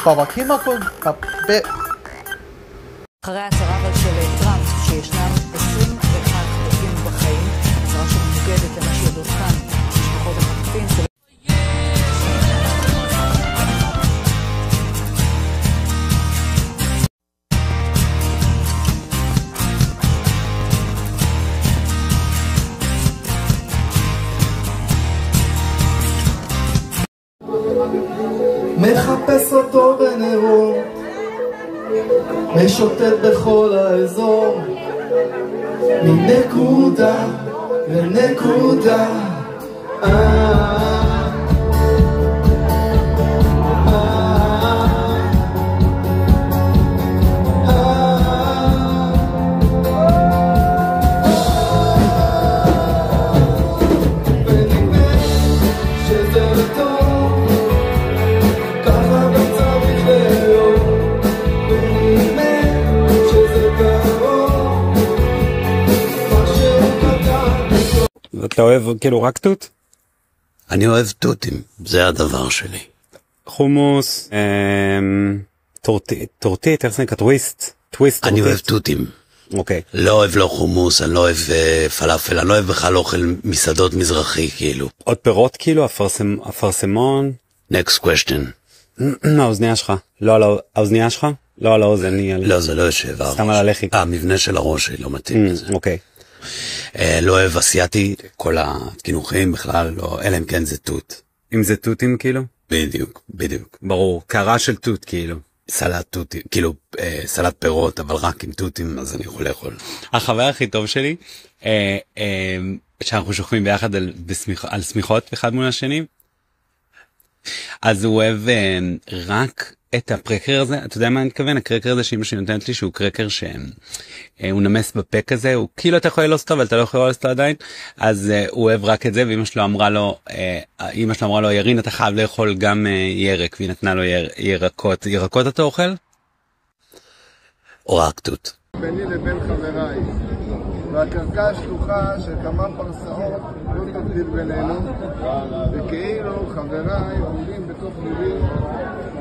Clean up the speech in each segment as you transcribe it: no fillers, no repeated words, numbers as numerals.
פרקים הכל... אחרי ההצהרה אבל של טראמפ שישנם 21 חטופים בחיים, הצהרה שמנוגדת למה שידעו כאן משפחות החטופים. מחפש אותו בנרות, משוטט בכל האזור, מנקודה לנקודה. אתה אוהב כאילו רק תות? אני אוהב תותים, זה הדבר שלי. חומוס, טורטית, איך זה נקרא? טוויסט? אני אוהב תותים. אוקיי. לא אוהב לא חומוס, אני לא אוהב פלאפל, אני לא אוהב בכלל אוכל מסעדות מזרחי כאילו. עוד פירות כאילו? אפרסמון? Next question. האוזנייה שלך. לא על האוזנייה שלך? לא על האוזן. לא, זה לא יושב. סתם על הלחי. המבנה של הראש שלי לא מתאים לזה. אוקיי. לא אוהב אסיאתי, כל התקינוחים בכלל לא, אלא אם כן זה תות. אם זה תותים כאילו? בדיוק. ברור, קערה של תות כאילו. סלט תותים, כאילו סלט פירות, אבל רק עם תותים, אז אני יכול לאכול. החבר הכי טוב שלי, שאנחנו שוכבים ביחד על סמיכות אחד מול השני, אז הוא אוהב רק את הפרקר הזה. אתה יודע מה אני מתכוון? הקרקר הזה שאמא שלי נותנת לי, שהוא קרקר שהוא נמס בפה כזה, הוא כאילו אתה יכול ללוס אותו, אבל אתה לא יכול ללוס אותו עדיין, אז הוא אוהב רק את זה, ואמא שלו אמרה לו, ירין אתה חייב לאכול גם ירק, והיא נתנה לו ירקות. ירקות אתה אוכל? או רק תות. ביני לבין חבריי, והקרקע השלוחה של כמה פרסאות לא תבדיל בינינו, וכאילו חבריי עומדים בתוך ליבי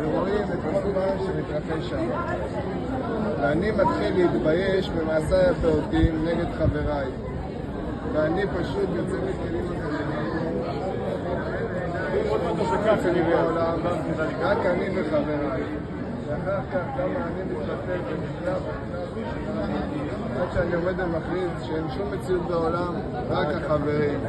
ורואים את כל מה שמתרחש שם. ואני מתחיל להתבייש במעשיי הפעוטים נגד חבריי, ואני פשוט יוצא מכלים הקשים בעולם, רק אני וחבריי. ואחר כך כמה אני מתפתל ונפלא עד שאני עומד ומכריז שאין שום מציאות בעולם, רק החברים.